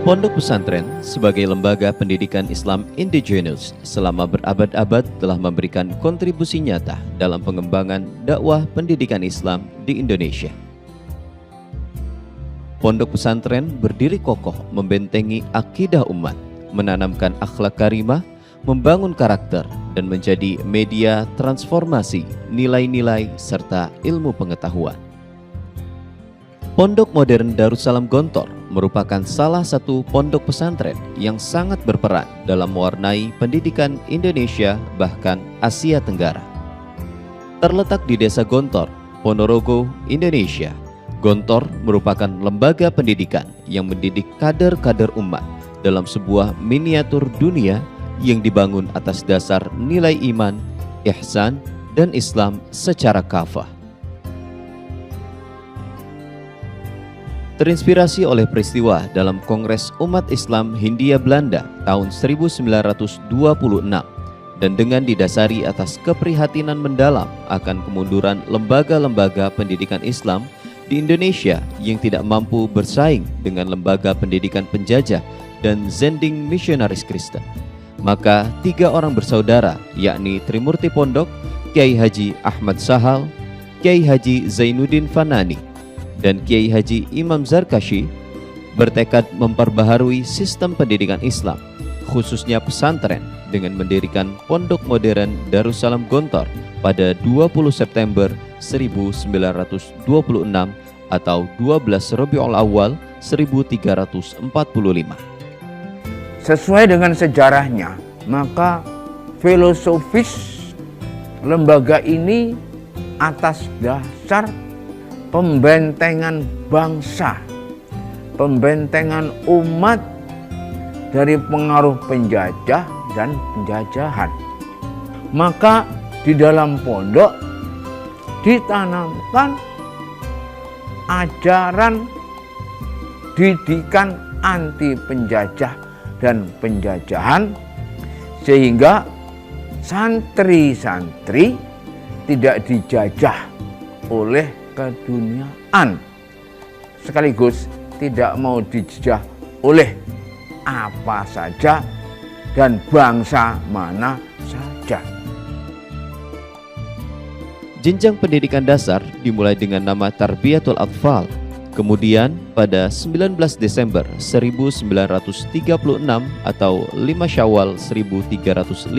Pondok pesantren sebagai lembaga pendidikan Islam indigenous selama berabad-abad telah memberikan kontribusi nyata dalam pengembangan dakwah pendidikan Islam di Indonesia. Pondok pesantren berdiri kokoh membentengi akidah umat, menanamkan akhlak karimah, membangun karakter, dan menjadi media transformasi nilai-nilai serta ilmu pengetahuan. Pondok Modern Darussalam Gontor merupakan salah satu pondok pesantren yang sangat berperan dalam mewarnai pendidikan Indonesia bahkan Asia Tenggara. Terletak di Desa Gontor, Ponorogo, Indonesia, Gontor merupakan lembaga pendidikan yang mendidik kader-kader umat dalam sebuah miniatur dunia yang dibangun atas dasar nilai iman, ihsan, dan Islam secara kafah. Terinspirasi oleh peristiwa dalam Kongres Umat Islam Hindia Belanda tahun 1926 dan dengan didasari atas keprihatinan mendalam akan kemunduran lembaga-lembaga pendidikan Islam di Indonesia yang tidak mampu bersaing dengan lembaga pendidikan penjajah dan zending misionaris Kristen, maka 3 orang bersaudara yakni Trimurti Pondok, Kiai Haji Ahmad Sahal, Kiai Haji Zainuddin Fanani, dan Kiai Haji Imam Zarkashi bertekad memperbaharui sistem pendidikan Islam, khususnya pesantren, dengan mendirikan Pondok Modern Darussalam Gontor pada 20 September 1926 atau 12 Rabiul Awal 1345. Sesuai dengan sejarahnya, maka filosofis lembaga ini atas dasar pembentengan bangsa, pembentengan umat dari pengaruh penjajah dan penjajahan. Maka di dalam pondok ditanamkan ajaran didikan anti penjajah dan penjajahan, sehingga santri-santri tidak dijajah oleh keduniaan, sekaligus tidak mau dijajah oleh apa saja dan bangsa mana saja. Jenjang pendidikan dasar dimulai dengan nama Tarbiyatul Atfal. Kemudian pada 19 Desember 1936 atau 5 Syawal 1355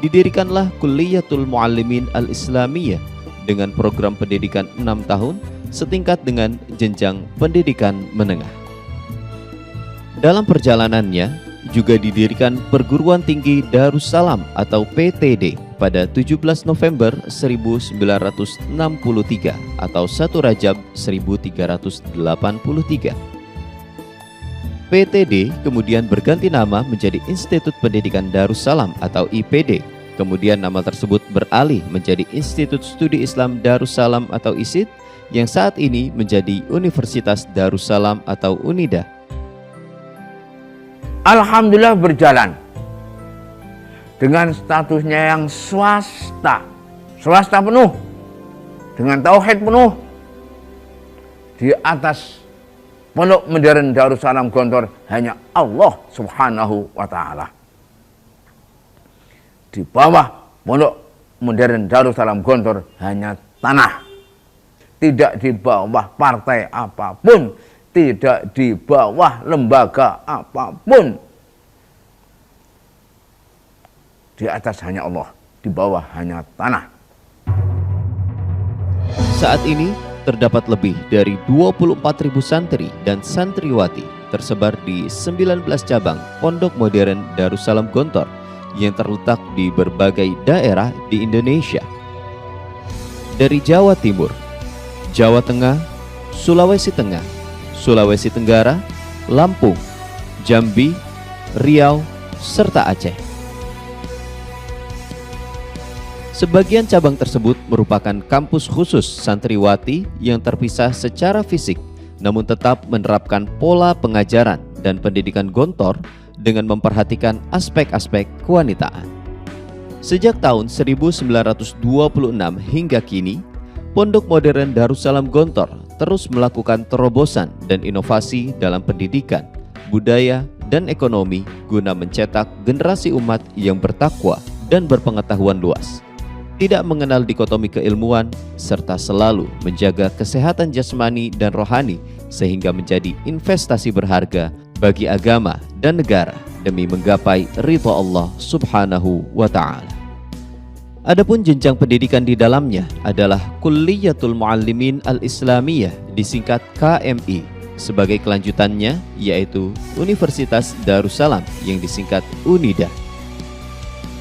didirikanlah Kulliyatul Muallimin Al-Islamiyah dengan program pendidikan 6 tahun setingkat dengan jenjang pendidikan menengah. Dalam perjalanannya juga didirikan Perguruan Tinggi Darussalam atau PTD pada 17 November 1963 atau 1 Rajab 1383. PTD kemudian berganti nama menjadi Institut Pendidikan Darussalam atau IPD. Kemudian nama tersebut beralih menjadi Institut Studi Islam Darussalam atau ISID yang saat ini menjadi Universitas Darussalam atau UNIDA. Alhamdulillah berjalan dengan statusnya yang swasta penuh, dengan tauhid penuh. Di atas Pondok Modern Darussalam Gontor hanya Allah Subhanahu wa Ta'ala. Di bawah Pondok Modern Darussalam Gontor hanya tanah, tidak di bawah partai apapun, tidak di bawah lembaga apapun. Di atas hanya Allah, di bawah hanya tanah. Saat ini terdapat lebih dari 24.000 santri dan santriwati tersebar di 19 cabang Pondok Modern Darussalam Gontor yang terletak di berbagai daerah di Indonesia. Dari Jawa Timur, Jawa Tengah, Sulawesi Tengah, Sulawesi Tenggara, Lampung, Jambi, Riau, serta Aceh. Sebagian cabang tersebut merupakan kampus khusus santriwati yang terpisah secara fisik, namun tetap menerapkan pola pengajaran dan pendidikan Gontor dengan memperhatikan aspek-aspek kewanitaan. Sejak tahun 1926 hingga kini, Pondok Modern Darussalam Gontor terus melakukan terobosan dan inovasi dalam pendidikan budaya, dan ekonomi guna mencetak generasi umat yang bertakwa dan berpengetahuan luas, tidak mengenal dikotomi keilmuan, serta selalu menjaga kesehatan jasmani dan rohani sehingga menjadi investasi berharga bagi agama dan negara demi menggapai ridha Allah Subhanahu wa Ta'ala. Adapun jenjang pendidikan di dalamnya adalah Kulliyatul Muallimin Al-Islamiyah, disingkat KMI. Sebagai kelanjutannya yaitu Universitas Darussalam yang disingkat UNIDA.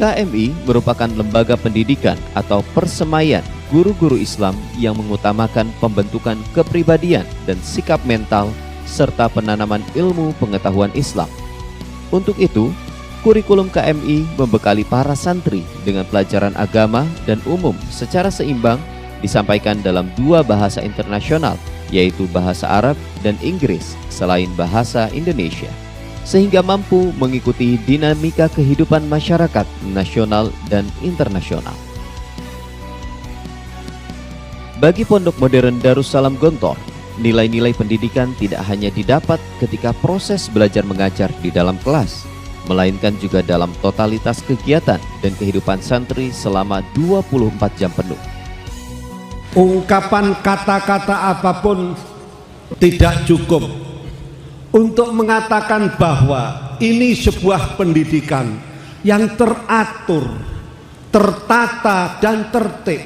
KMI merupakan lembaga pendidikan atau persemaian guru-guru Islam yang mengutamakan pembentukan kepribadian dan sikap mental serta penanaman ilmu pengetahuan Islam. Untuk itu, kurikulum KMI membekali para santri dengan pelajaran agama dan umum secara seimbang, disampaikan dalam 2 bahasa internasional, yaitu bahasa Arab dan Inggris selain bahasa Indonesia, sehingga mampu mengikuti dinamika kehidupan masyarakat nasional dan internasional. Bagi Pondok Modern Darussalam Gontor, nilai-nilai pendidikan tidak hanya didapat ketika proses belajar mengajar di dalam kelas, melainkan juga dalam totalitas kegiatan dan kehidupan santri selama 24 jam penuh. Ungkapan kata-kata apapun tidak cukup untuk mengatakan bahwa ini sebuah pendidikan yang teratur, tertata, dan tertib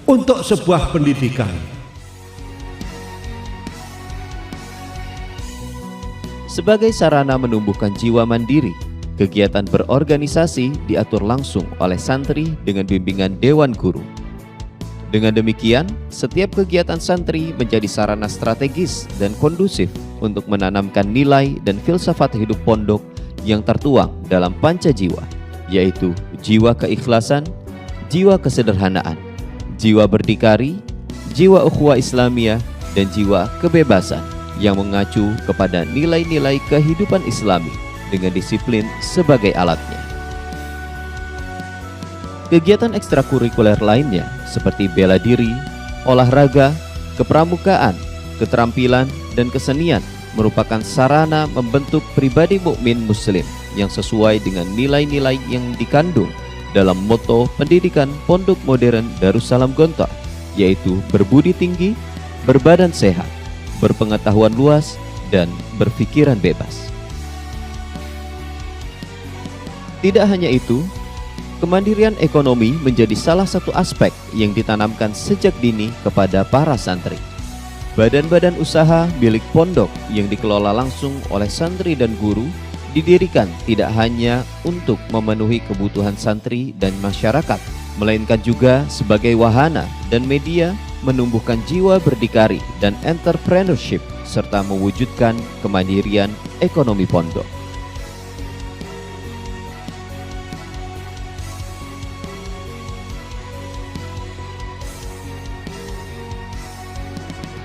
untuk sebuah pendidikan. Sebagai sarana menumbuhkan jiwa mandiri, kegiatan berorganisasi diatur langsung oleh santri dengan bimbingan Dewan Guru. Dengan demikian, setiap kegiatan santri menjadi sarana strategis dan kondusif untuk menanamkan nilai dan filsafat hidup pondok yang tertuang dalam panca jiwa, yaitu jiwa keikhlasan, jiwa kesederhanaan, jiwa berdikari, jiwa ukhuwah Islamiyah, dan jiwa kebebasan yang mengacu kepada nilai-nilai kehidupan Islami dengan disiplin sebagai alatnya. Kegiatan ekstrakurikuler lainnya seperti bela diri, olahraga, kepramukaan, keterampilan, dan kesenian merupakan sarana membentuk pribadi mukmin muslim yang sesuai dengan nilai-nilai yang dikandung dalam moto pendidikan Pondok Modern Darussalam Gontor, yaitu berbudi tinggi, berbadan sehat, berpengetahuan luas, dan berpikiran bebas. Tidak hanya itu, kemandirian ekonomi menjadi salah satu aspek yang ditanamkan sejak dini kepada para santri. Badan-badan usaha milik pondok yang dikelola langsung oleh santri dan guru didirikan tidak hanya untuk memenuhi kebutuhan santri dan masyarakat, melainkan juga sebagai wahana dan media menumbuhkan jiwa berdikari dan entrepreneurship serta mewujudkan kemandirian ekonomi pondok.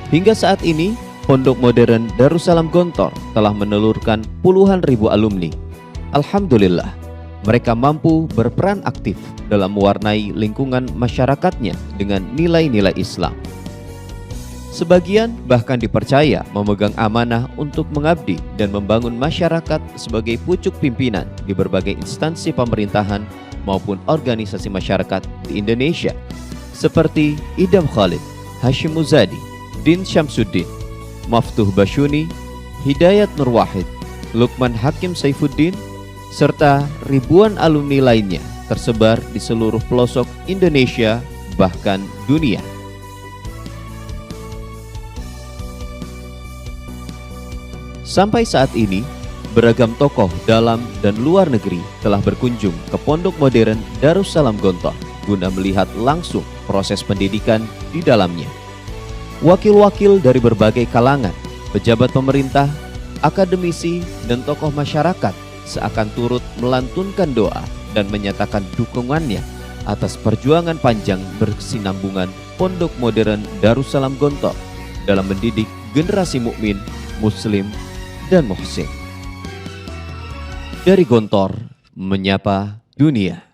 Hingga saat ini, Pondok Modern Darussalam Gontor telah menelurkan puluhan ribu alumni. Alhamdulillah, mereka mampu berperan aktif dalam mewarnai lingkungan masyarakatnya dengan nilai-nilai Islam. Sebagian bahkan dipercaya memegang amanah untuk mengabdi dan membangun masyarakat sebagai pucuk pimpinan di berbagai instansi pemerintahan maupun organisasi masyarakat di Indonesia, seperti Idam Khalid, Hashim Muzadi, Din Syamsuddin, Maftuh Basyuni, Hidayat Nur Wahid, Lukman Hakim Saifuddin, serta ribuan alumni lainnya tersebar di seluruh pelosok Indonesia bahkan dunia. Sampai saat ini, beragam tokoh dalam dan luar negeri telah berkunjung ke Pondok Modern Darussalam Gontor guna melihat langsung proses pendidikan di dalamnya. Wakil-wakil dari berbagai kalangan, pejabat pemerintah, akademisi, dan tokoh masyarakat seakan turut melantunkan doa dan menyatakan dukungannya atas perjuangan panjang berkesinambungan Pondok Modern Darussalam Gontor dalam mendidik generasi mukmin, muslim, dan muhsin. Dari Gontor menyapa dunia.